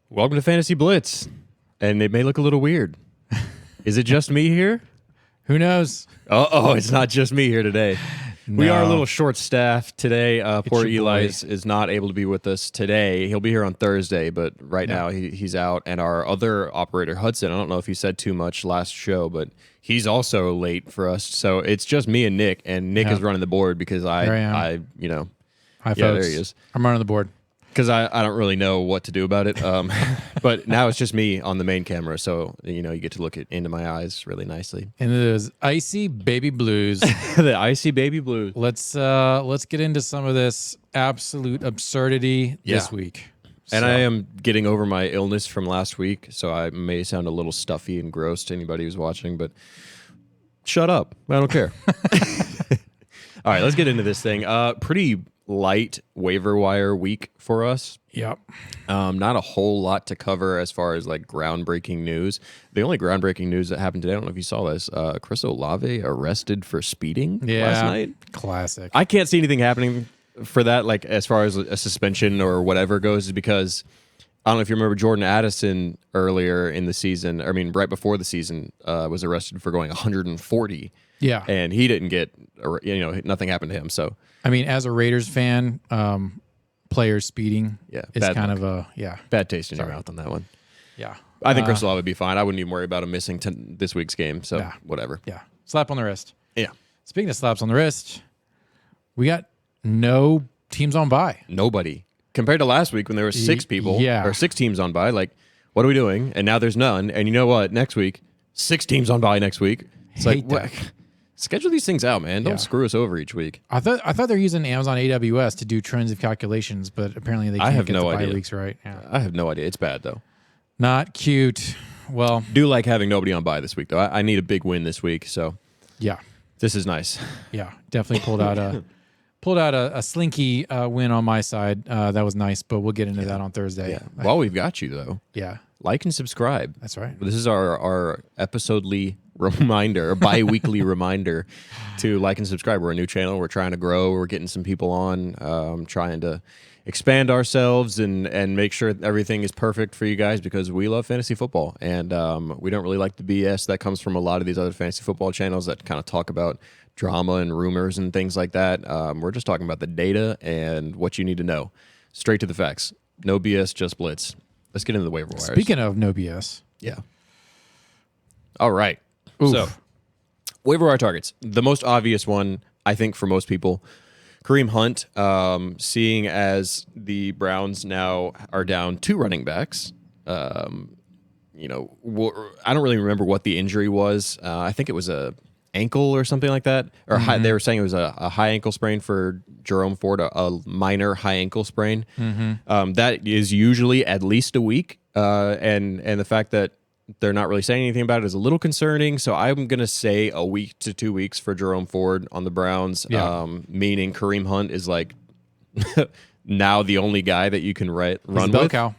Welcome to Fantasy Blitz. And it may look a little weird. Is it just me here? Who knows? Oh, it's not just me here today. No. We are a little short-staffed today. Poor your Eli boy. is not able to be with us today. He'll be here on Thursday, but right now he's out. And our other operator, Hudson, I don't know if he said too much last show, but he's also late for us. So it's just me and Nick is running the board because Hi, Hi, folks. there he is. I'm running the board. Because I don't really know what to do about it. But now it's just me on the main camera, so you get to look into my eyes really nicely. And those icy baby blues. The icy baby blue. Let's get into some of this absolute absurdity this week. And I am getting over my illness from last week, so I may sound a little stuffy and gross to anybody who's watching, but shut up. I don't care. All right, let's get into this thing. Pretty light waiver wire week for us. Yep. Not a whole lot to cover as far as like groundbreaking news. The only groundbreaking news that happened today, I don't know if you saw this, Chris Olave arrested for speeding last night. Classic. I can't see anything happening for that, like as far as a suspension or whatever goes, because I don't know if you remember Jordan Addison earlier in the season, right before the season, was arrested for going 140. Yeah. And he didn't get, nothing happened to him. So, I mean, as a Raiders fan, players speeding is kind of a, bad taste in your mouth on that one. Yeah. I think Chris Olave would be fine. I wouldn't even worry about him missing this week's game. So, whatever. Yeah. Slap on the wrist. Yeah. Speaking of slaps on the wrist, we got no teams on bye. Nobody. Compared to last week when there were 6 people or 6 teams on bye, like, what are we doing? And now there's none. And you know what? Next week, 6 teams on bye next week. It's like, what? Schedule these things out, man. Don't screw us over each week. I thought they're using Amazon AWS to do trends of calculations, but apparently they can't get the bye weeks right. Yeah. I have no idea. It's bad, though. Not cute. Well, do like having nobody on bye this week, though. I need a big win this week, so yeah, this is nice. Yeah, definitely pulled out a slinky win on my side. That was nice, but we'll get into that on Thursday. Yeah. While we've got you, though, like and subscribe. That's right. This is our episodely reminder, a bi-weekly reminder to like and subscribe. We're a new channel. We're trying to grow. We're getting some people on, trying to expand ourselves and make sure everything is perfect for you guys because we love fantasy football. And we don't really like the BS that comes from a lot of these other fantasy football channels that kind of talk about drama and rumors and things like that. We're just talking about the data and what you need to know. Straight to the facts. No BS, just Blitz. Let's get into the waiver wires. Speaking of no BS. Yeah. All right. Oof. So, waiver wire targets. The most obvious one, I think, for most people, Kareem Hunt, seeing as the Browns now are down 2 running backs. I don't really remember what the injury was. I think it was a ankle or something like that. Or they were saying it was a high ankle sprain for Jerome Ford, a minor high ankle sprain. That is usually at least a week. And the fact that they're not really saying anything about it is a little concerning. So I'm going to say a week to 2 weeks for Jerome Ford on the Browns, meaning Kareem Hunt is like now the only guy that you can run with. Cow.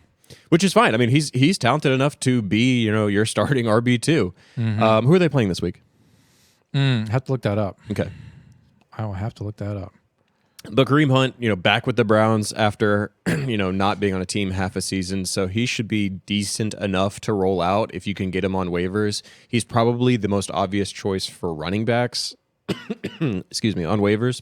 Which is fine. I mean, he's talented enough to be, your starting RB2. Who are they playing this week? Have to look that up. Okay. I will have to look that up. But Kareem Hunt, back with the Browns after, not being on a team half a season. So he should be decent enough to roll out if you can get him on waivers. He's probably the most obvious choice for running backs, excuse me, on waivers.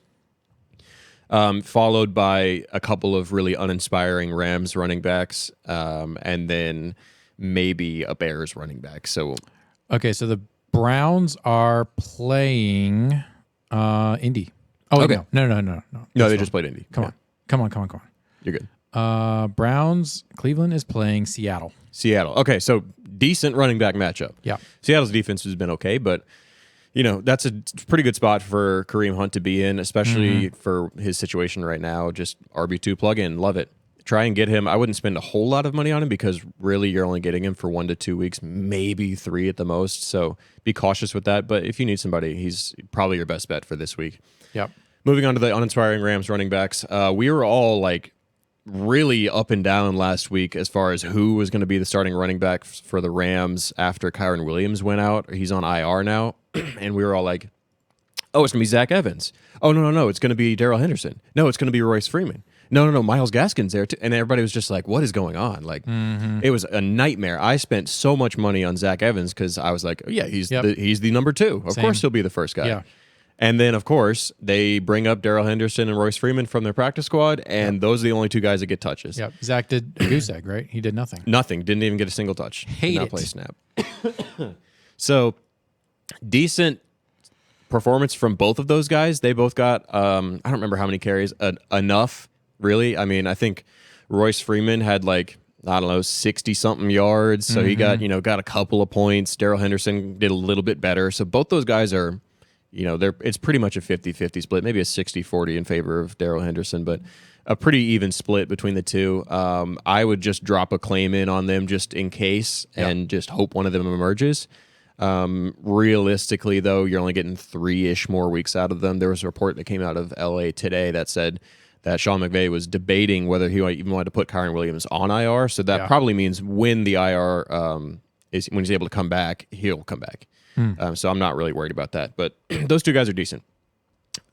Followed by a couple of really uninspiring Rams running backs, and then maybe a Bears running back. So, okay, so the Browns are playing Indy. Oh, okay. No. No, they just played Indy. Come on. You're good. Cleveland is playing Seattle. Okay, so decent running back matchup. Yeah. Seattle's defense has been okay, but that's a pretty good spot for Kareem Hunt to be in, especially for his situation right now. Just RB2 plug-in. Love it. Try and get him. I wouldn't spend a whole lot of money on him because really you're only getting him for 1 to 2 weeks, maybe 3 at the most. So be cautious with that. But if you need somebody, he's probably your best bet for this week. Yep. Moving on to the uninspiring Rams running backs. We were all like really up and down last week as far as who was going to be the starting running back for the Rams after Kyron Williams went out. He's on IR now. And we were all like, oh, it's going to be Zach Evans. Oh, no. It's going to be Darrell Henderson. No, it's going to be Royce Freeman. No. Miles Gaskin's there too. And everybody was just like, what is going on? Like, it was a nightmare. I spent so much money on Zach Evans because I was like, oh, yeah, he's the number 2. Of course he'll be the first guy. Yeah. And then, of course, they bring up Darrell Henderson and Royce Freeman from their practice squad, and those are the only 2 guys that get touches. Yep. Zach did a goose egg, right? He did nothing. Nothing. Didn't even get a single touch. Hate Did not it. play a snap. So, decent performance from both of those guys. They both got, I don't remember how many carries, enough, really. I mean, I think Royce Freeman had like, I don't know, 60-something yards, so he got a couple of points. Darrell Henderson did a little bit better. So both those guys are, it's pretty much a 50-50 split, maybe a 60-40 in favor of Darrell Henderson, but a pretty even split between the 2. I would just drop a claim in on them just in case and just hope one of them emerges. Realistically, though, you're only getting 3-ish more weeks out of them. There was a report that came out of LA today that said that Sean McVay was debating whether he even wanted to put Kyron Williams on IR. So that probably means when the IR when he's able to come back, he'll come back. So I'm not really worried about that. But those 2 guys are decent.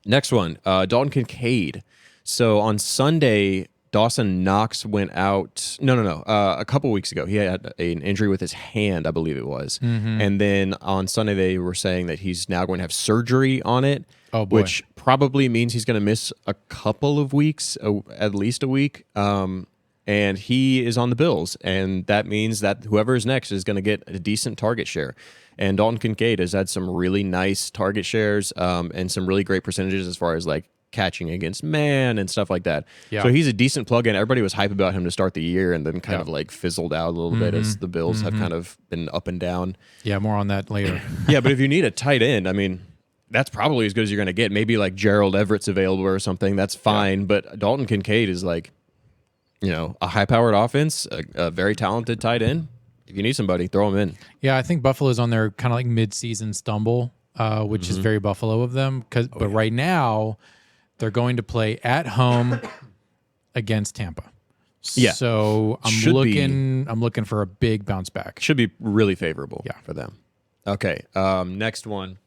Next one, Dalton Kincaid. So on Sunday, Dawson Knox went out. No. A couple weeks ago, he had an injury with his hand, I believe it was. And then on Sunday, they were saying that he's now going to have surgery on it, which probably means he's going to miss a couple of weeks, at least a week. And he is on the Bills, and that means that whoever is next is going to get a decent target share. And Dalton Kincaid has had some really nice target shares and some really great percentages as far as like catching against man and stuff like that. Yeah. So he's a decent plug-in. Everybody was hype about him to start the year and then kind of like fizzled out a little bit as the Bills have kind of been up and down. Yeah, more on that later. Yeah, but if you need a tight end, I mean, that's probably as good as you're going to get. Maybe like Gerald Everett's available or something. That's fine. Yeah. But Dalton Kincaid is like, a high-powered offense, a very talented tight end. If you need somebody, throw him in. Yeah, I think Buffalo's on their kind of like mid-season stumble, which is very Buffalo of them. But right now, they're going to play at home against Tampa. Yeah. So I'm looking for a big bounce back. Should be really favorable for them. Okay. Next one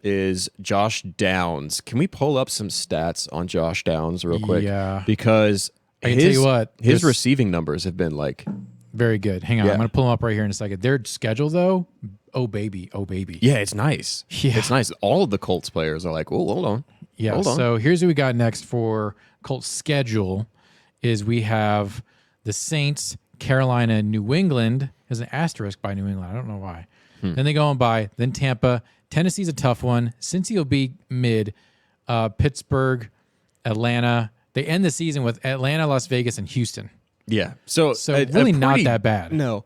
is Josh Downs. Can we pull up some stats on Josh Downs real quick? Yeah. Because I can tell you what, his receiving numbers have been like very good. Hang on, I'm going to pull them up right here in a second. Their schedule, though, oh baby. Yeah, it's nice. Yeah. It's nice. All of the Colts players are like, oh, hold on. Yeah, hold on. So here's what we got next for Colts schedule is we have the Saints, Carolina, New England. There's an asterisk by New England. I don't know why. Then they go on by, then Tampa. Tennessee's a tough one. Cincy will be mid. Pittsburgh, Atlanta. They end the season with Atlanta, Las Vegas, and Houston. Yeah. So really not that bad. No.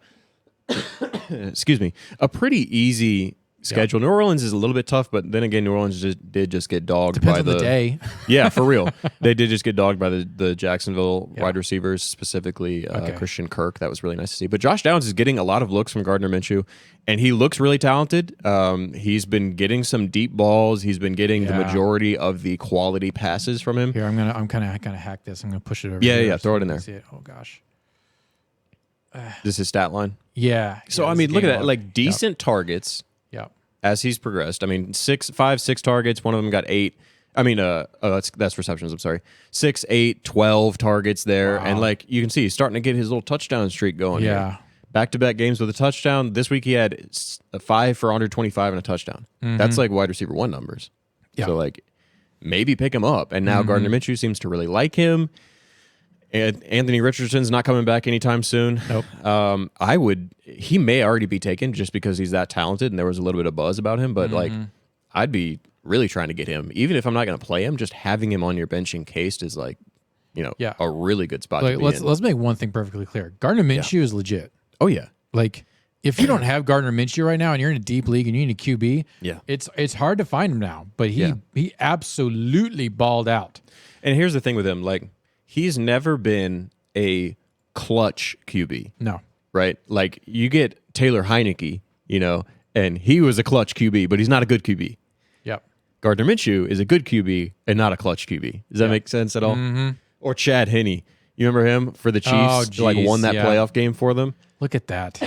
Excuse me. A pretty easy schedule. New Orleans is a little bit tough, but then again, New Orleans did get dogged Depends by on the day. Yeah, for real. They did just get dogged by the Jacksonville wide receivers, specifically Christian Kirk. That was really nice to see. But Josh Downs is getting a lot of looks from Gardner Minshew, and he looks really talented. He's been getting some deep balls. He's been getting the majority of the quality passes from him. Here, I'm kind of hack this. I'm gonna push it over. Yeah, throw it in there. See it. Oh gosh. This is his stat line. Yeah. So I mean, look at that. Like decent targets. Yep. As he's progressed. I mean, 6 targets. One of them got 8. I mean, that's receptions. I'm sorry. 6, 8, 12 targets there. Wow. And like you can see, he's starting to get his little touchdown streak going. Yeah. Here. Back-to-back games with a touchdown. This week he had a 5 for under 25 and a touchdown. That's like wide receiver 1 numbers. Yeah. So like maybe pick him up. And now Gardner Minshew seems to really like him. And Anthony Richardson's not coming back anytime soon. Nope. He may already be taken just because he's that talented and there was a little bit of buzz about him, but like I'd be really trying to get him. Even if I'm not going to play him, just having him on your bench encased is like, a really good spot to be in. Let's make one thing perfectly clear. Gardner Minshew is legit. Oh yeah. Like if you don't have Gardner Minshew right now and you're in a deep league and you need a QB, it's hard to find him now, but he absolutely balled out. And here's the thing with him, like he's never been a clutch QB. No. Right? Like you get Taylor Heineke, and he was a clutch QB, but he's not a good QB. Yep. Gardner Minshew is a good QB and not a clutch QB. Does that make sense at all? Or Chad Henne. You remember him for the Chiefs? Won that playoff game for them. Look at that.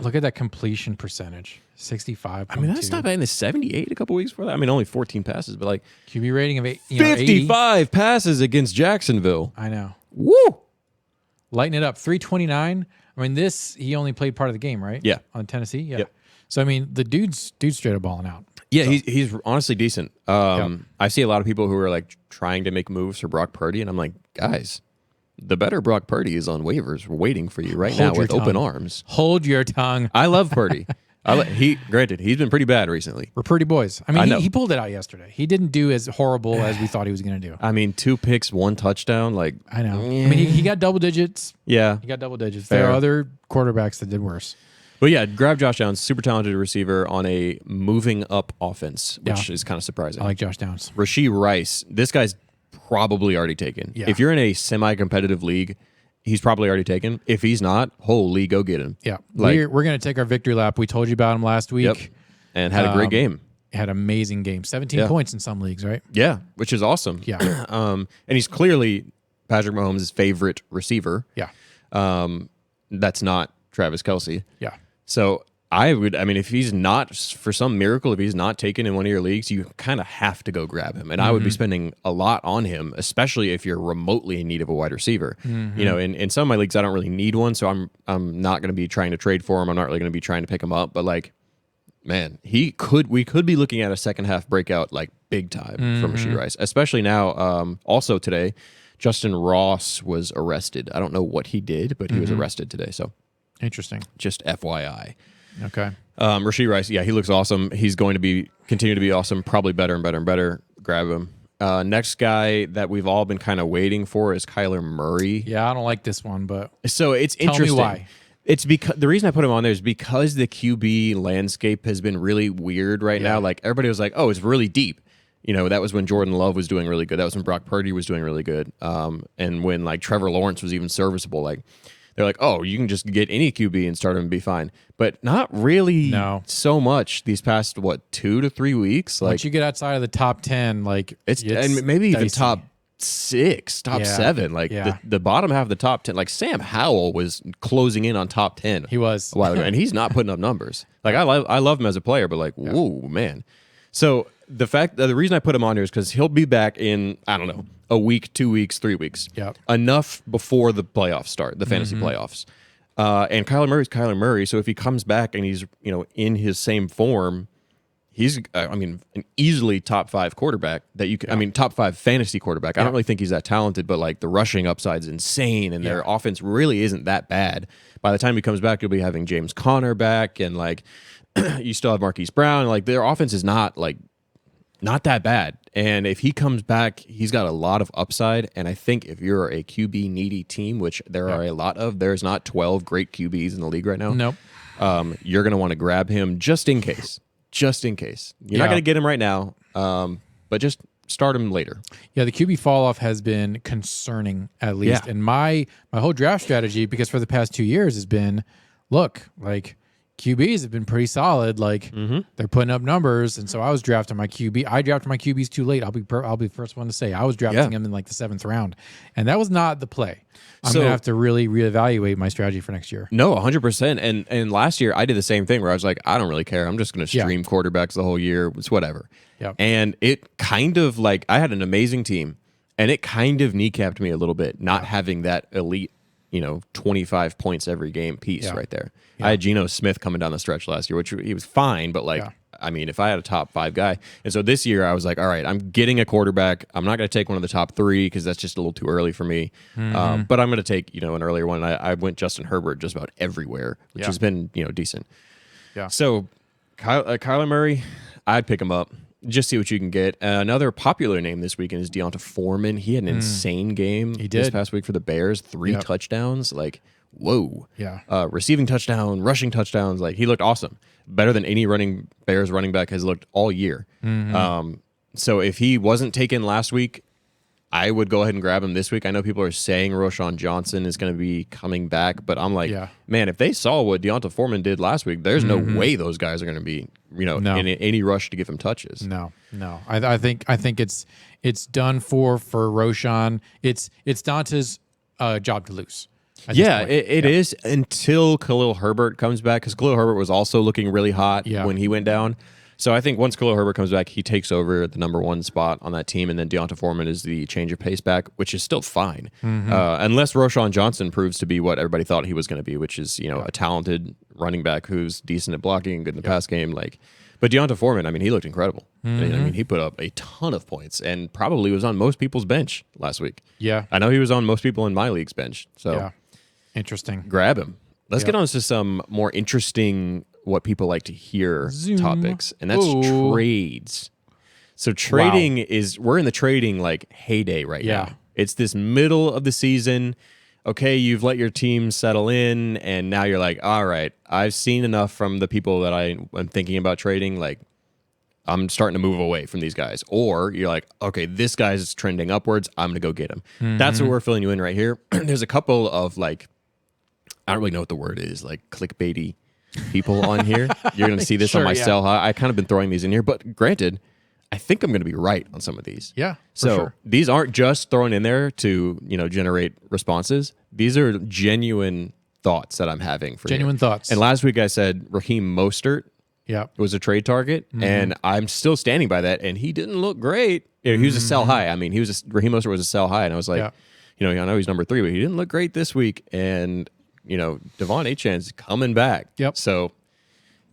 Look at that completion percentage, 65. I mean, that's not bad in the 78 a couple weeks before that. I mean, only 14 passes, but like QB rating of 55 passes against Jacksonville. I know. Woo! Lighten it up. 329. I mean, he only played part of the game, right? Yeah. On Tennessee? Yeah. Yep. So, I mean, the dude's straight up balling out. Yeah, he's honestly decent. I see a lot of people who are like trying to make moves for Brock Purdy, and I'm like, guys, the better Brock Purdy is on waivers waiting for you right now with open arms. Hold your tongue. I love Purdy. Granted, he's been pretty bad recently. We're pretty boys. I mean, he pulled it out yesterday. He didn't do as horrible as we thought he was going to do. I mean, 2 picks, 1 touchdown. Like, I know. I mean, he got double digits. Yeah. He got double digits. Fair. There are other quarterbacks that did worse. But yeah, grab Josh Downs, super talented receiver on a moving up offense, which is kind of surprising. I like Josh Downs. Rashee Rice, this guy's probably already taken. Yeah. If you're in a semi-competitive league, he's probably already taken. If he's not, holy, go get him. Yeah. We're going to take our victory lap. We told you about him last week. Yep. And had a great game. Had an amazing game. 17 points in some leagues, right? Yeah, which is awesome. Yeah. And he's clearly Patrick Mahomes' favorite receiver. Yeah. That's not Travis Kelce. Yeah. So I mean, if he's not, for some miracle, if he's not taken in one of your leagues, you kind of have to go grab him. And I would be spending a lot on him, especially if you're remotely in need of a wide receiver. You know, in some of my leagues, I don't really need one, so I'm not going to be trying to trade for him. I'm not really going to be trying to pick him up. But like, man, we could be looking at a second half breakout like big time from Rashee Rice, especially now. Also today, Justin Ross was arrested. I don't know what he did, but he was arrested today. So interesting. Just FYI. Okay. Rashee Rice, yeah, he looks awesome. He's going to continue to be awesome, probably better and better and better. Grab him. Next guy that we've all been kind of waiting for is Kyler Murray. Yeah, I don't like this one, but so it's interesting. Tell me why. It's because the reason I put him on there is because the QB landscape has been really weird right now. Like everybody was like, "Oh, it's really deep." You know, that was when Jordan Love was doing really good. That was when Brock Purdy was doing really good. And when like Trevor Lawrence was even serviceable. Like they're like, "Oh, you can just get any QB and start him and be fine." But not really so much these past 2 to 3 weeks. Like once you get outside of the top 10, like it's and maybe even dicey. top 6, top 7, like the bottom half of the top 10. Like Sam Howell was closing in on top 10. He was a while ago, and he's not putting up numbers. Like I love him as a player, but like, whoa, man. So the reason I put him on here is because he'll be back in, I don't know, a week, 2 weeks, 3 weeks. Yep. Enough before the playoffs start, the fantasy playoffs. And Kyler Murray's Kyler Murray. So if he comes back and he's in his same form, he's, an easily top 5 quarterback that you can, top 5 fantasy quarterback. I don't really think he's that talented, but like the rushing upside's insane and their offense really isn't that bad. By the time he comes back, you'll be having James Conner back and like you still have Marquise Brown. Like their offense is not that bad. And if he comes back, he's got a lot of upside. And I think if you're a QB needy team, which there are a lot of, there's not 12 great QBs in the league right now. Nope. You're going to want to grab him just in case. Just in case. You're not going to get him right now, but just start him later. Yeah, the QB fall off has been concerning, at least. And my whole draft strategy, because for the past 2 years, has been, look, like QBs have been pretty solid. Like they're putting up numbers, and so I was drafting my QB. I drafted my QBs too late. I'll be the first one to say I was drafting him in like the 7th round, and that was not the play. I'm gonna have to really reevaluate my strategy for next year. No, 100%. And last year I did the same thing where I was like, I don't really care. I'm just gonna stream quarterbacks the whole year. It's whatever. Yep. And it kind of like I had an amazing team, and it kind of kneecapped me a little bit not having that elite, 25 points every game piece right there. I had Geno Smith coming down the stretch last year, which he was fine, but like, if I had a top 5 guy. And so this year I was like, all right, I'm getting a quarterback. I'm not going to take one of the top 3 because that's just a little too early for me. But I'm going to take, an earlier one. I went Justin Herbert just about everywhere, which has been, decent. Yeah. So Kyler Murray, I'd pick him up. Just see what you can get. Another popular name this weekend is Deonta Foreman. He had an insane game this past week for the Bears. 3 touchdowns. Like, whoa. Yeah. Receiving touchdown, rushing touchdowns. Like, he looked awesome. Better than any Bears running back has looked all year. So if he wasn't taken last week, I would go ahead and grab him this week. I know people are saying Roschon Johnson is going to be coming back, but I'm like, man, if they saw what Deonta Foreman did last week, there's no way those guys are going to be, in any rush to give him touches. No. I think it's done for Roschon. It's Danta's job to lose. Yeah, it is until Khalil Herbert comes back, because Khalil Herbert was also looking really hot when he went down. So I think once Khalil Herbert comes back, he takes over the number one spot on that team, and then Deonta Foreman is the change of pace back, which is still fine. Unless Roschon Johnson proves to be what everybody thought he was going to be, which is a talented running back who's decent at blocking, good in the pass game. But Deonta Foreman, I mean, he looked incredible. I mean, he put up a ton of points and probably was on most people's bench last week. Yeah. I know he was on most people in my league's bench. So interesting. Grab him. Let's get on to some more interesting, what people like to hear topics, and that's trades. So trading we're in the trading heyday right now. It's this middle of the season. Okay, you've let your team settle in, and now you're like, all right, I've seen enough from the people that I'm thinking about trading. I'm starting to move away from these guys. Or you're like, okay, this guy's trending upwards. I'm going to go get him. That's what we're filling you in right here. There's a couple of I don't really know what the word is, clickbaity people on here. You're going to see this on my sell high. I kind of been throwing these in here, but granted, I think I'm going to be right on some of these. Yeah, so these aren't just thrown in there to generate responses. These are genuine thoughts that I'm having for genuine thoughts. And last week I said Raheem Mostert was a trade target, and I'm still standing by that. And he didn't look great. He was a sell high. I mean, Raheem Mostert was a sell high, and I was like, I know he's number 3, but he didn't look great this week. And Devon Achane's coming back. Yep. So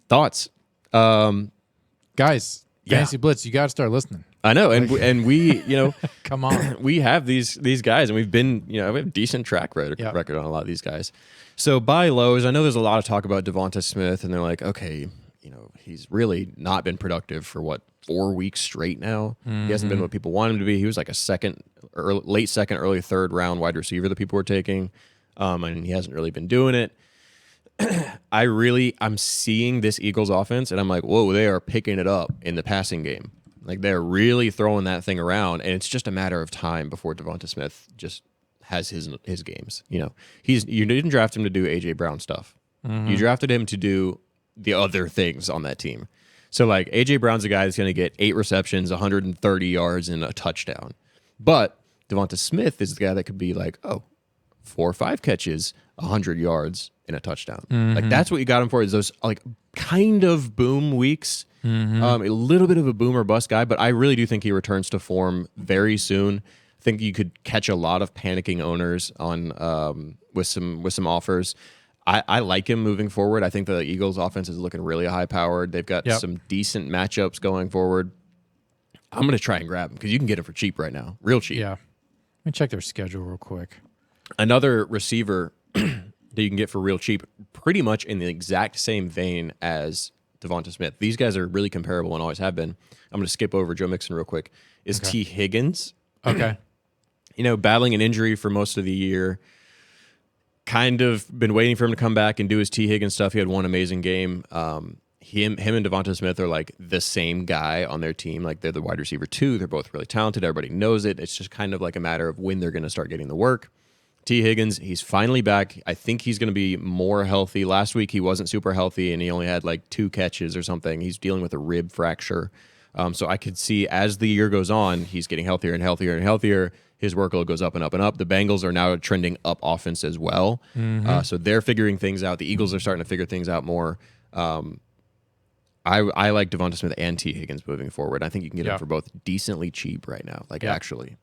thoughts, guys. Fantasy Blitz, you got to start listening. I know, and we, come on, we have these guys, and we've been, we have a decent track record on a lot of these guys. So buy lows. I know there's a lot of talk about Devonta Smith, and they're like, okay, he's really not been productive for 4 weeks straight now. He hasn't been what people want him to be. He was like a late second, early third round wide receiver that people were taking, and he hasn't really been doing it. I'm seeing this Eagles offense, and I'm like, whoa, they are picking it up in the passing game. They're really throwing that thing around, and it's just a matter of time before Devonta Smith just has his games. You didn't draft him to do A.J. Brown stuff. You drafted him to do the other things on that team. So, A.J. Brown's a guy that's going to get 8 receptions, 130 yards, and a touchdown. But Devonta Smith is the guy that could be 4 or 5 catches, 100 yards, and a touchdown. That's what you got him for, is those kind of boom weeks. A little bit of a boom or bust guy, but I really do think he returns to form very soon. I think you could catch a lot of panicking owners on with some offers. I like him moving forward. I think the Eagles offense is looking really high powered. They've got some decent matchups going forward. I'm going to try and grab him because you can get him for cheap right now, real cheap. Yeah, let me check their schedule real quick. Another receiver that you can get for real cheap, pretty much in the exact same vein as Devonta Smith. These guys are really comparable and always have been. I'm going to skip over Joe Mixon real quick. Is T. Higgins. Okay. Battling an injury for most of the year. Kind of been waiting for him to come back and do his T. Higgins stuff. He had one amazing game. Him and Devonta Smith are the same guy on their team. They're the wide receiver 2. They're both really talented. Everybody knows it. It's just kind of a matter of when they're going to start getting the work. T. Higgins, he's finally back. I think he's going to be more healthy. Last week he wasn't super healthy, and he only had 2 catches or something. He's dealing with a rib fracture. So I could see as the year goes on, he's getting healthier and healthier and healthier. His workload goes up and up and up. The Bengals are now trending up offense as well. So they're figuring things out. The Eagles are starting to figure things out more. I like Devonta Smith and T. Higgins moving forward. I think you can get them for both decently cheap right now, actually.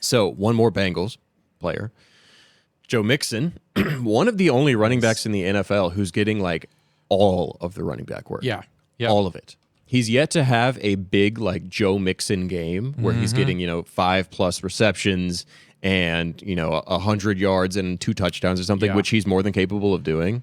So one more Bengals player. Joe Mixon, one of the only running backs in the NFL who's getting all of the running back work. Yeah. All of it. He's yet to have a big Joe Mixon game where he's getting 5+ receptions and 100 yards and 2 touchdowns or something, which he's more than capable of doing.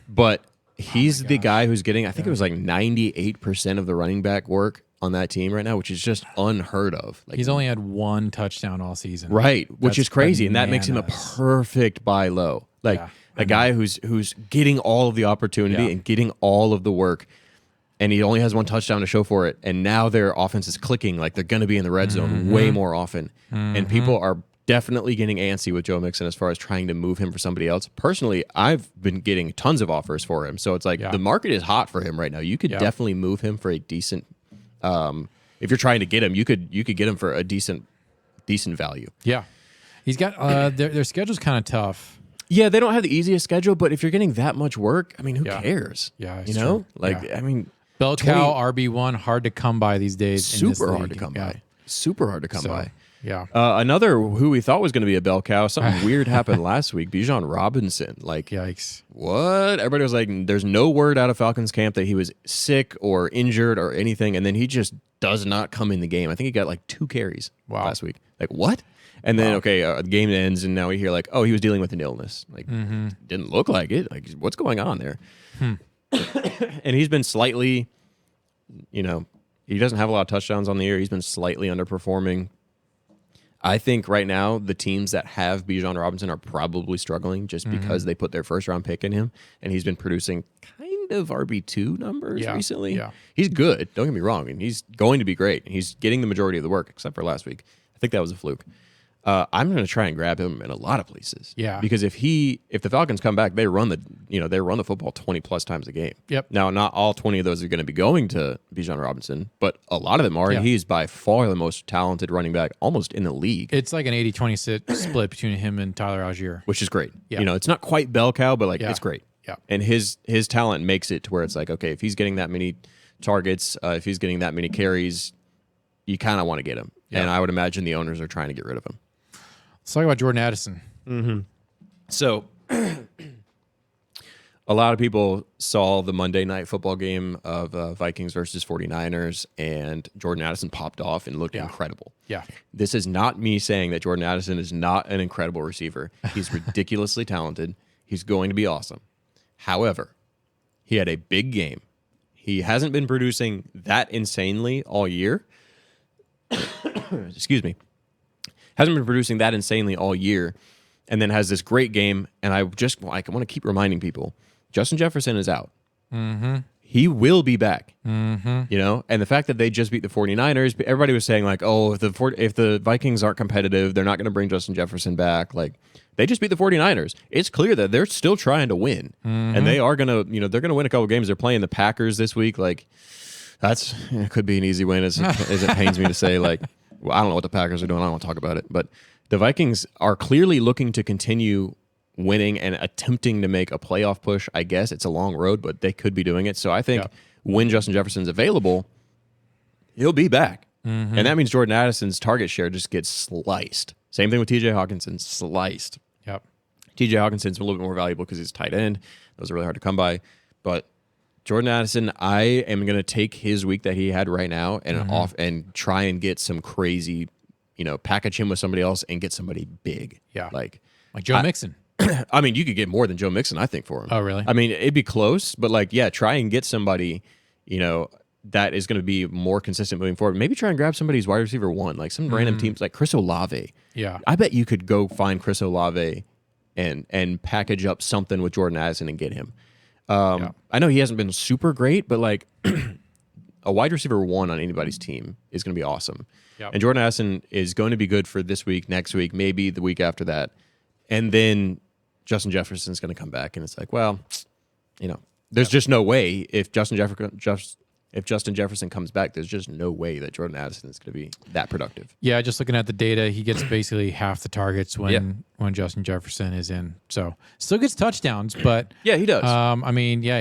But he's the guy who's getting, I think it was 98% of the running back work on that team right now, which is just unheard of. He's only had 1 touchdown all season. Right, which is crazy, and that makes him a perfect buy low. A guy who's getting all of the opportunity and getting all of the work, and he only has 1 touchdown to show for it, and now their offense is clicking. They're going to be in the red zone way more often, and people are definitely getting antsy with Joe Mixon as far as trying to move him for somebody else. Personally, I've been getting tons of offers for him, so it's the market is hot for him right now. You could definitely move him for a decent. If you're trying to get him, you could get him for a decent value. Yeah, he's got their schedule's kind of tough. Yeah, they don't have the easiest schedule, but if you're getting that much work, I mean, who Yeah. cares? Yeah, you it's know, true. Yeah. I mean, Bell cow RB1, hard to come by these days. in this super hard to league. come Yeah. by. Super hard to come So, by. yeah. Another who we thought was going to be a bell cow, something weird happened last week. Bijan Robinson, like, Yikes. what? Everybody was like, there's no word out of Falcons camp that he was sick or injured or anything, and then he just does not come in the game. I think he got like 2 carries last week. Like, what? And then, the game ends, and now we hear like, oh, he was dealing with an illness. Like, didn't look like it. Like, what's going on there? And he's been slightly, he doesn't have a lot of touchdowns on the year. He's been slightly underperforming. I think right now the teams that have Bijan Robinson are probably struggling just because they put their first-round pick in him, and he's been producing kind of RB2 numbers recently. Yeah. He's good, don't get me wrong, and he's going to be great. He's getting the majority of the work, except for last week. I think that was a fluke. I'm going to try and grab him in a lot of places. Yeah. Because if the Falcons come back, they run the football 20 plus times a game. Yep. Now, not all 20 of those are going to be going to Bijan Robinson, but a lot of them are. Yeah. And he's by far the most talented running back almost in the league. It's like an 80-20 split between him and Tyler Algier. Which is great. Yeah. It's not quite bell cow, but it's great. Yeah. And his talent makes it to where it's like, okay, if he's getting that many targets, if he's getting that many carries, you kind of want to get him. Yeah. And I would imagine the owners are trying to get rid of him. Let's talk about Jordan Addison. So a lot of people saw the Monday night football game of Vikings versus 49ers, and Jordan Addison popped off and looked incredible. Yeah. This is not me saying that Jordan Addison is not an incredible receiver. He's ridiculously talented. He's going to be awesome. However, he had a big game. He hasn't been producing that insanely all year. Excuse me. Hasn't been producing that insanely all year, and then has this great game. And I want to keep reminding people, Justin Jefferson is out. He will be back. And the fact that they just beat the 49ers, everybody was saying like, oh, if the Vikings aren't competitive, they're not going to bring Justin Jefferson back. Like, they just beat the 49ers. It's clear that they're still trying to win, and they are going to, they're going to win a couple games. They're playing the Packers this week. Like, it could be an easy win, as it pains me to say. Like, well, I don't know what the Packers are doing. I don't want to talk about it. But the Vikings are clearly looking to continue winning and attempting to make a playoff push. I guess it's a long road, but they could be doing it. So I think when Justin Jefferson's available, he'll be back. And that means Jordan Addison's target share just gets sliced. Same thing with TJ Hawkinson, sliced. Yep. TJ Hawkinson's a little bit more valuable because he's a tight end. Those are really hard to come by. But Jordan Addison, I am going to take his week that he had right now and try and get some crazy, package him with somebody else and get somebody big. Yeah. Like Joe Mixon. I mean, you could get more than Joe Mixon, I think, for him. Oh, really? I mean, it'd be close, but try and get somebody, that is going to be more consistent moving forward. Maybe try and grab somebody's wide receiver 1, like some random teams like Chris Olave. Yeah. I bet you could go find Chris Olave and package up something with Jordan Addison and get him. I know he hasn't been super great, but like a wide receiver 1 on anybody's team is going to be awesome. Yep. And Jordan Addison is going to be good for this week, next week, maybe the week after that. And then Justin Jefferson's going to come back, and it's like, well, there's just no way if Justin Jefferson comes back, there's just no way that Jordan Addison is going to be that productive. Yeah, just looking at the data, he gets basically half the targets when Justin Jefferson is in. So still gets touchdowns, but Yeah, he does.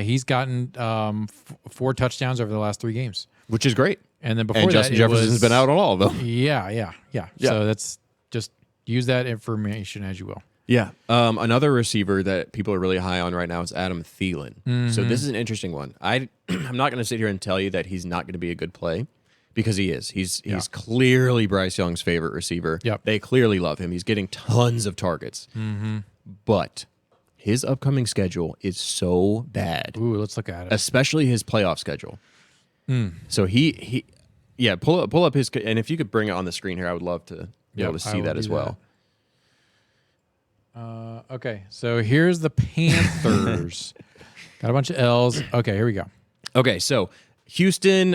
He's gotten 4 touchdowns over the last 3 games, which is great. and then before And that, Justin Jefferson's been out at all, though. Yeah. So that's just use that information as you will. Yeah. Another receiver that people are really high on right now is Adam Thielen. So this is an interesting one. I'm not going to sit here and tell you that he's not going to be a good play, because he is. He's clearly Bryce Young's favorite receiver. Yep. They clearly love him. He's getting tons of targets. But his upcoming schedule is so bad. Ooh, let's look at it. Especially his playoff schedule. So he pull up his, and if you could bring it on the screen here, I would love to be able to see that as well. Okay, so here's the Panthers. Got a bunch of L's. Okay, here we go. Okay, so Houston,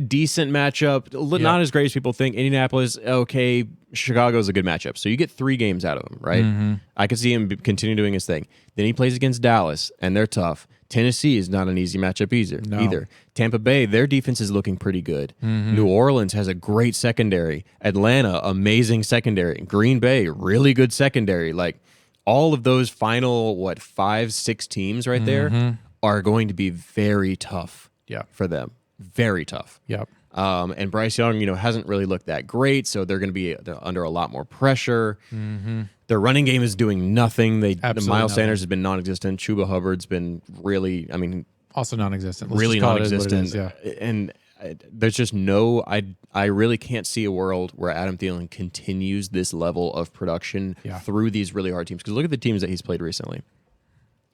decent matchup. Not as great as people think. Indianapolis, okay. Chicago's a good matchup. So you get 3 games out of him, right? I could see him continue doing his thing. Then he plays against Dallas, and they're tough. Tennessee is not an easy matchup either. Tampa Bay, their defense is looking pretty good. New Orleans has a great secondary. Atlanta, amazing secondary. Green Bay, really good secondary. Like, all of those final 5-6 teams right there are going to be very tough for them. Very tough. Yep. And Bryce Young, hasn't really looked that great, so they're going to be under a lot more pressure. Their running game is doing nothing. Miles Sanders has been non-existent. Chuba Hubbard's been really, also non-existent. Really non-existent. And there's just I really can't see a world where Adam Thielen continues this level of production through these really hard teams. Because look at the teams that he's played recently.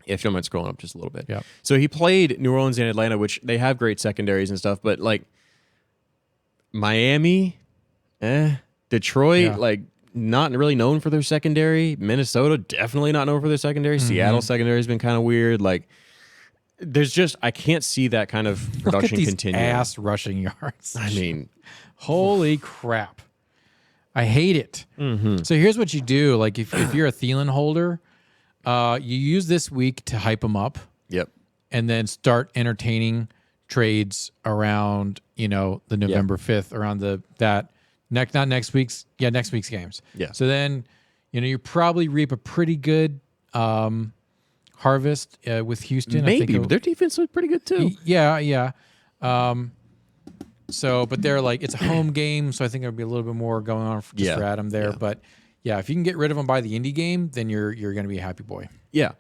If you don't mind scrolling up just a little bit. Yeah. So he played New Orleans and Atlanta, which they have great secondaries and stuff, but Miami, Detroit, not really known for their secondary. Minnesota, definitely not known for their secondary. Seattle secondary has been kind of weird. There's just, I can't see that kind of production continue. Ass rushing yards. Holy crap. I hate it. So here's what you do. If you're a Thielen holder, you use this week to hype him up. Yep. And then start entertaining trades around, the November 5th, around next week's games. Yeah. So then, you probably reap a pretty good harvest with Houston. Maybe, but their defense was pretty good too. Yeah. But they're it's a home game, so I think there'll be a little bit more going on for Adam there. Yeah. But yeah, if you can get rid of him by the Indy game, then you're going to be a happy boy. Yeah.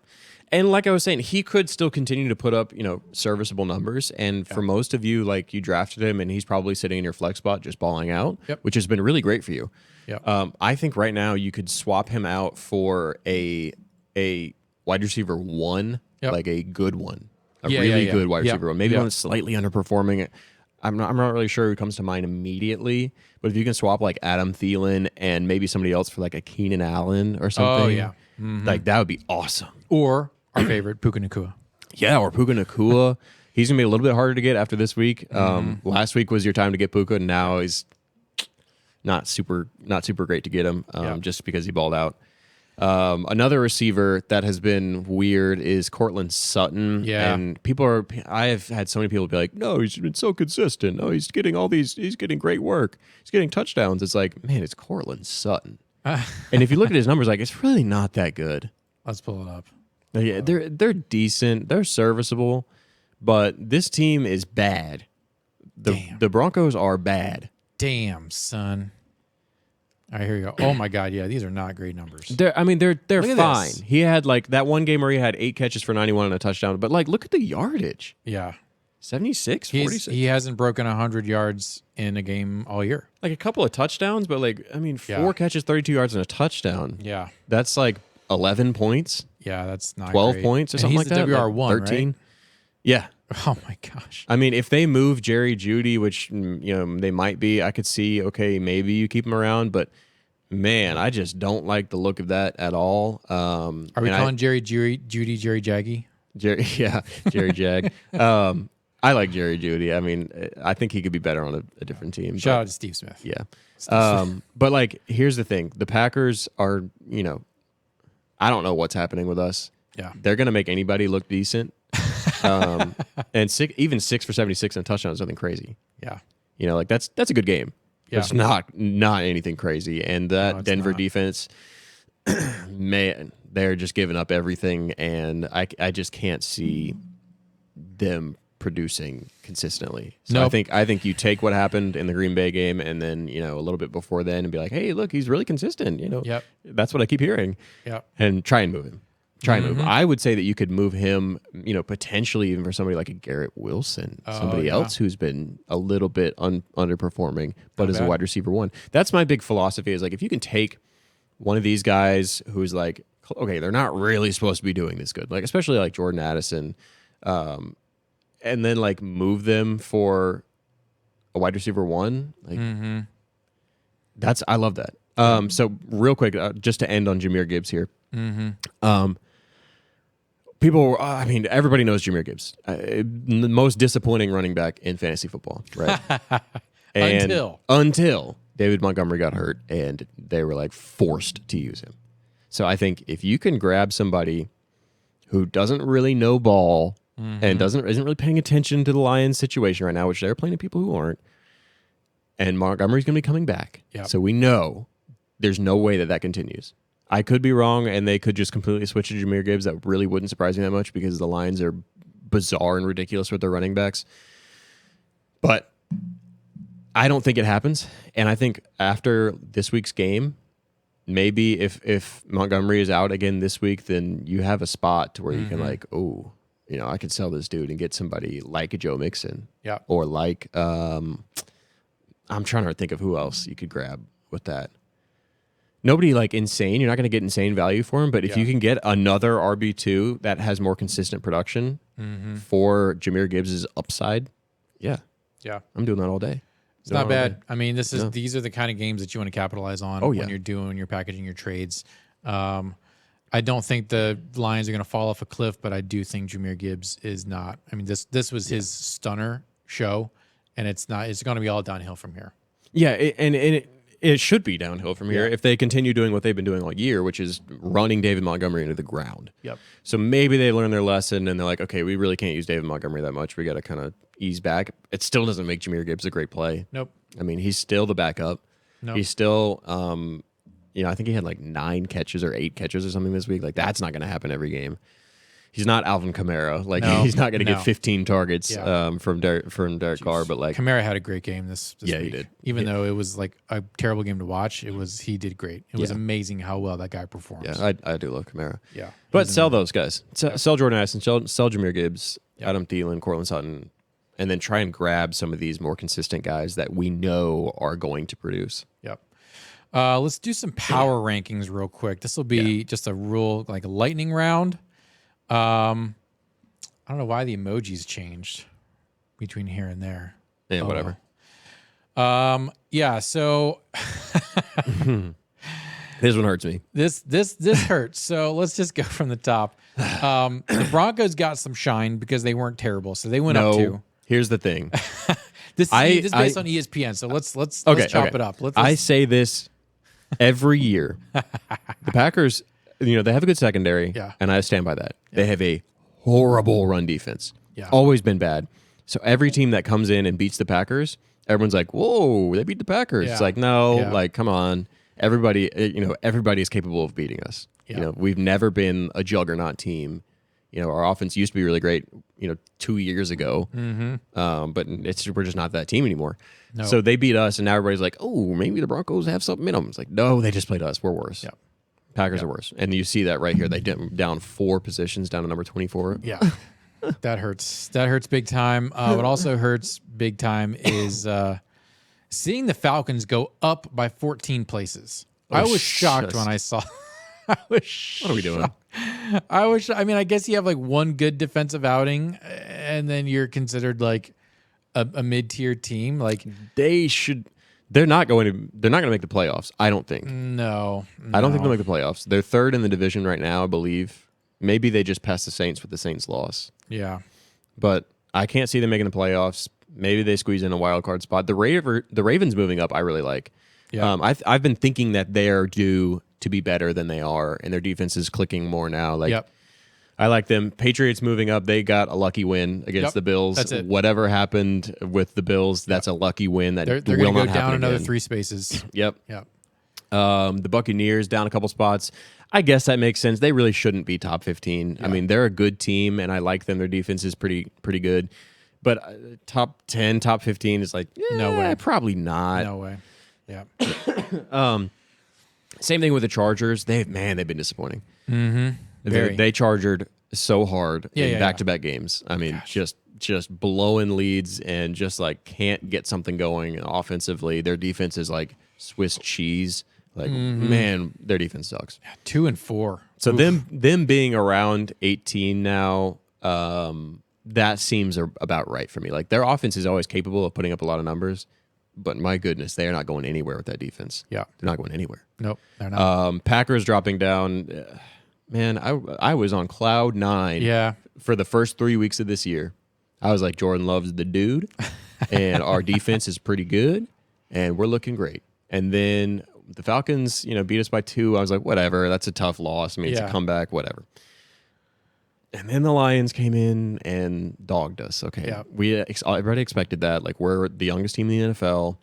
And like I was saying, he could still continue to put up, serviceable numbers. And for most of you, you drafted him and he's probably sitting in your flex spot just balling out, which has been really great for you. Yep. I think right now you could swap him out for a wide receiver 1, like a good one, really good wide receiver 1. Maybe one that's slightly underperforming. I'm not really sure who comes to mind immediately, but if you can swap Adam Thielen and maybe somebody else for a Keenan Allen or something, that would be awesome. Or our favorite, Puka Nacua. Yeah, or Puka Nacua. He's gonna be a little bit harder to get after this week. Last week was your time to get Puka, and now he's not super great to get him, just because he balled out. Another receiver that has been weird is Cortland Sutton. Yeah. And I have had so many people be like, no, he's been so consistent. No, he's getting he's getting great work. He's getting touchdowns. It's man, it's Cortland Sutton. And if you look at his numbers, it's really not that good. Let's pull it up. Yeah, they're decent. They're serviceable, but this team is bad. The Broncos are bad. Damn, son. All right, here you go. Oh my God, yeah, these are not great numbers. They're fine. This. He had that one game where he had 8 catches for 91 and a touchdown, but look at the yardage. Yeah. 76, 46. He hasn't broken 100 yards in a game all year. A couple of touchdowns, but 4 catches, 32 yards and a touchdown. Yeah. That's 11 points. Yeah, that's not 12 great. points or something like that. WR1, 13. Right? Yeah. Oh my gosh. If they move Jerry Jeudy, which they might be, I could see, okay, maybe you keep him around, but man, I just don't like the look of that at all. Are we calling Jerry Jeudy Jerry Jaggy? Jerry Jag. I like Jerry Jeudy. I think he could be better on a different team. Shout out to Steve Smith. Yeah. But here's the thing. The Packers are, I don't know what's happening with us. Yeah. They're going to make anybody look decent. And even 6 for 76 and a touchdown is nothing crazy. Yeah. That's a good game. Yeah. It's not anything crazy. And that Denver defense, man, they're just giving up everything. And I just can't see them producing consistently. So Nope. I think you take what happened in the Green Bay game and then, a little bit before then and be like, hey, look, he's really consistent. Yep. That's what I keep hearing. Yep. And try and move him. Move. I would say that you could move him, potentially even for somebody like a Garrett Wilson, somebody else who's been a little bit underperforming, but is a wide receiver 1. That's my big philosophy is if you can take one of these guys who's okay, they're not really supposed to be doing this good, especially Jordan Addison, and then move them for a wide receiver 1. I love that. So real quick, just to end on Jahmyr Gibbs here. Everybody knows Jahmyr Gibbs, the most disappointing running back in fantasy football, right? Until David Montgomery got hurt and they were forced to use him. So I think if you can grab somebody who doesn't really know ball and isn't really paying attention to the Lions situation right now, which there are plenty of people who aren't, and Montgomery's going to be coming back. Yep. So we know there's no way that continues. I could be wrong, and they could just completely switch to Jahmyr Gibbs. That really wouldn't surprise me that much because the Lions are bizarre and ridiculous with their running backs. But I don't think it happens. And I think after this week's game, maybe if Montgomery is out again this week, then you have a spot to where you can I could sell this dude and get somebody like a Joe Mixon. Yeah. Or like, I'm trying to think of who else you could grab with that. Nobody like insane. You're not going to get insane value for him, but if you can get another RB2 that has more consistent production for Jahmyr Gibbs' upside, yeah, I'm doing that all day. It's not bad. I mean, these are the kind of games that you want to capitalize on when you're packaging your trades. I don't think the Lions are going to fall off a cliff, but I do think Jahmyr Gibbs is not. I mean, this was his stunner show, and it's not. It's going to be all downhill from here. Yeah, it should be downhill from here if they continue doing what they've been doing all year, which is running David Montgomery into the ground. Yep. So maybe they learn their lesson, and they're like, okay, we really can't use David Montgomery that much. We got to kind of ease back. It still doesn't make Jahmyr Gibbs a great play. Nope. I mean, he's still the backup. Nope. He's still, I think he had like 9 catches or 8 catches or something this week. Like, that's not going to happen every game. He's not Alvin Kamara. Like, he's not going to get 15 targets from Derek Carr. But like, Kamara had a great game this week. he did. Even though it was like a terrible game to watch, he did great. It was amazing how well that guy performs. Yeah, I do love Kamara. Yeah, but sell those guys. Sell Jordan Addison. Sell Jahmyr Gibbs, Adam Thielen, Cortland Sutton, and then try and grab some of these more consistent guys that we know are going to produce. Yep. Let's do some power rankings real quick. This will be just a real like lightning round. I don't know why the emojis changed between here and there. Yeah, whatever. So this one hurts me. This hurts. So let's just go from the top. The Broncos got some shine because they weren't terrible, so they went up 2. Here's the thing. This is based on ESPN, so let's chop it up. I say this every year. The Packers, they have a good secondary, and I stand by that. They have a horrible run defense. Yeah. Always been bad. So every team that comes in and beats the Packers, everyone's like, "Whoa, they beat the Packers." Yeah. It's like, no, like, come on. Everybody is capable of beating us. Yeah. We've never been a juggernaut team. Our offense used to be really great, 2 years ago. But we're just not that team anymore. No. So they beat us, and now everybody's like, oh, maybe the Broncos have something in them. It's like, no, they just played us. We're worse. Yeah. Packers are worse. And you see that right here. They dipped down 4 positions down to number 24. Yeah. That hurts. That hurts big time. What also hurts big time is seeing the Falcons go up by 14 places. I was shocked when I saw. What are we doing? I guess you have like one good defensive outing, and then you're considered like a mid-tier team. Like they're not going to make the playoffs. I don't think. No. I don't think they'll make the playoffs. They're 3rd in the division right now, I believe. Maybe they just passed the Saints with the Saints loss. Yeah. But I can't see them making the playoffs. Maybe they squeeze in a wild card spot. The Ravens moving up, I really like. Yeah. I've been thinking that they're due to be better than they are, and their defense is clicking more now. Like, I like them. Patriots moving up. They got a lucky win against the Bills. That's it. Whatever happened with the Bills, that's a lucky win. That they're will going to not go happen down another again. 3 spaces. Yep. Yep. The Buccaneers down a couple spots. I guess that makes sense. They really shouldn't be top 15. I mean, they're a good team, and I like them. Their defense is pretty good. But top 10, top 15 is like, No way. Probably not. No way. Yeah. Same thing with the Chargers. They've been disappointing. Mm-hmm. They chargered so hard in back-to-back games. I mean, just blowing leads and just like can't get something going offensively. Their defense is like Swiss cheese. Like, man, their defense sucks. 2 and 4. So them being around 18 now, that seems about right for me. Like, their offense is always capable of putting up a lot of numbers, but my goodness, they are not going anywhere with that defense. Yeah. They're not going anywhere. Nope, they're not. Packers dropping down. Man, I was on cloud 9 for the first 3 weeks of this year. I was like, Jordan Love's the dude, and our defense is pretty good, and we're looking great. And then the Falcons, beat us by 2. I was like, whatever, that's a tough loss. I mean, it's a comeback, whatever. And then the Lions came in and dogged us. Okay, everybody expected that. Like, we're the youngest team in the NFL.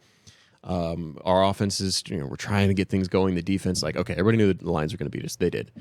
Our offense is, we're trying to get things going. The defense, like, okay, everybody knew the Lions were going to beat us. They did.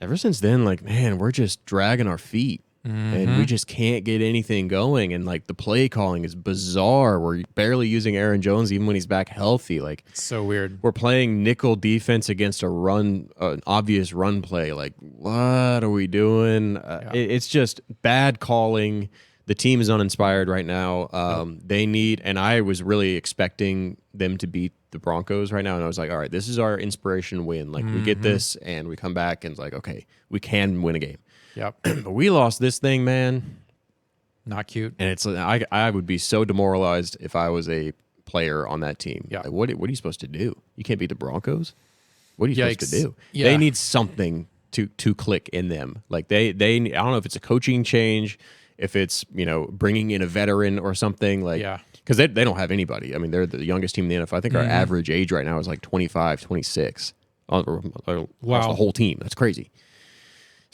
Ever since then, like, man, we're just dragging our feet. And we just can't get anything going. And, like, the play calling is bizarre. We're barely using Aaron Jones even when he's back healthy. Like, It's so weird. we're playing nickel defense against an obvious run play. Like, what are we doing? It's just bad calling. The team is uninspired right now. They need, and I was really expecting them to beat the Broncos right now. And I was like, all right, this is our inspiration win. Like, we get this and we come back and it's like, okay, we can win a game. Yep. But we lost this thing, man. Not cute. And it's I would be so demoralized if I was a player on that team. Yeah. Like, what are you supposed to do? You can't beat the Broncos? What are you supposed to do? Yeah. They need something to click in them. Like they I don't know if it's a coaching change, if it's, bringing in a veteran or something, like, because they don't have anybody. I mean, they're the youngest team in the NFL. I think our average age right now is like 25, 26 across the whole team. That's crazy.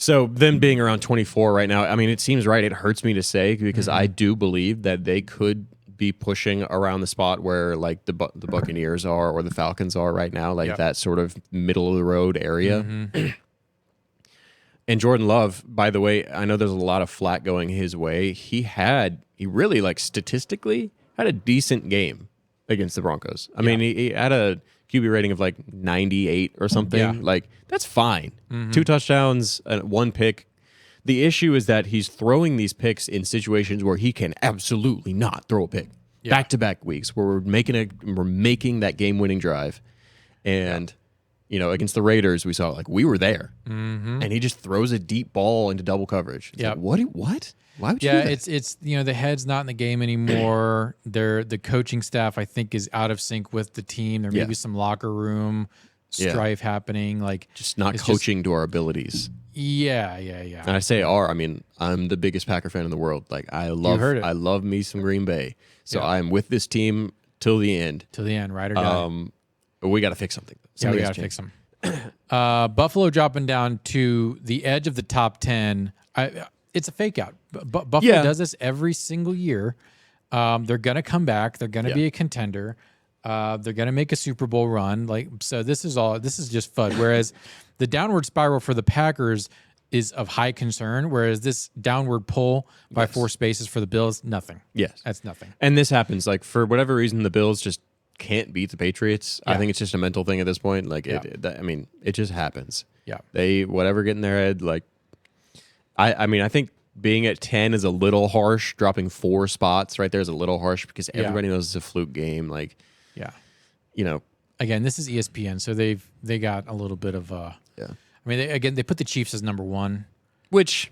So them being around 24 right now, I mean, it seems right. It hurts me to say because I do believe that they could be pushing around the spot where like the Buccaneers are or the Falcons are right now, like that sort of middle of the road area. And Jordan Love, by the way, I know there's a lot of flack going his way. He really, like, statistically had a decent game against the Broncos. I mean, he had a QB rating of like 98 or something. Yeah. Like, that's fine. 2 touchdowns, 1 pick. The issue is that he's throwing these picks in situations where he can absolutely not throw a pick. Back-to-back weeks where we're making that game-winning drive. And against the Raiders, we saw, like, we were there. And he just throws a deep ball into double coverage. It's like, what? Why would you do that? It's the head's not in the game anymore. The coaching staff, I think, is out of sync with the team. There may be some locker room strife happening. Like, just not coaching to our abilities. Yeah. And I say I mean, I'm the biggest Packer fan in the world. Like, I love me some Green Bay. So I'm with this team till the end. Till the end, right or die. We got to fix something. We got to fix them. Buffalo dropping down to the edge of the top 10. It's a fake out. Buffalo does this every single year. They're going to come back. They're going to be a contender. They're going to make a Super Bowl run. So this is just FUD. Whereas the downward spiral for the Packers is of high concern, whereas this downward pull by 4 spaces for the Bills, nothing. Yes. That's nothing. And this happens. Like, for whatever reason, the Bills just can't beat the Patriots. I think it's just a mental thing at this point. Like, it just happens. Yeah. They, whatever get in their head, like, I think being at 10 is a little harsh. Dropping 4 spots right there is a little harsh because everybody knows it's a fluke game. Like, Again, this is ESPN, so they got a little bit of I mean, they put the Chiefs as number 1, which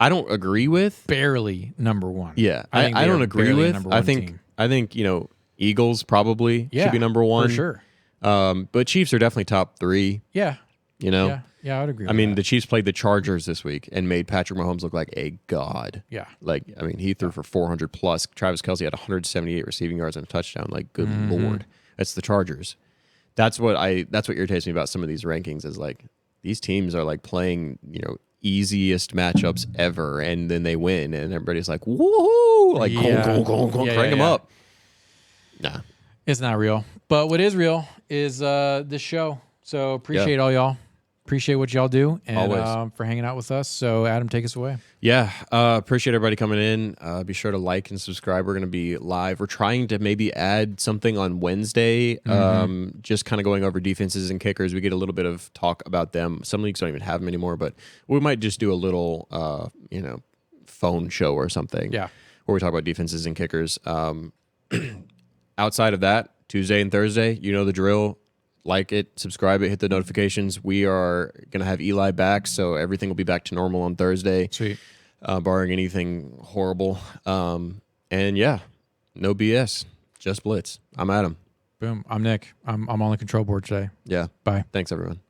I don't agree with. Barely number 1. Yeah, I don't agree with. I think Eagles probably should be number 1 for sure. But Chiefs are definitely top 3. Yeah, Yeah, I would agree. I mean, the Chiefs played the Chargers this week and made Patrick Mahomes look like a god. Yeah. Like, I mean, he threw for 400 plus. Travis Kelce had 178 receiving yards and a touchdown. Like, good Lord. That's the Chargers. That's what irritates me about some of these rankings is, like, these teams are, like, playing, easiest matchups ever, and then they win, and everybody's like, woohoo! Like, go, crank them up. Nah. It's not real. But what is real is this show. So appreciate all y'all. Appreciate what y'all do and for hanging out with us. So, Adam, take us away. Yeah. Appreciate everybody coming in. Be sure to like and subscribe. We're going to be live. We're trying to maybe add something on Wednesday, just kind of going over defenses and kickers. We get a little bit of talk about them. Some leagues don't even have them anymore, but we might just do a little, phone show or something. Yeah. Where we talk about defenses and kickers. Outside of that, Tuesday and Thursday, you know the drill. Like it, subscribe it, hit the notifications. We are going to have Eli back, so everything will be back to normal on Thursday. Sweet. Barring anything horrible. And yeah, no BS, just Blitz. I'm Adam. Boom. I'm Nick. I'm on the control board today. Yeah. Bye. Thanks, everyone.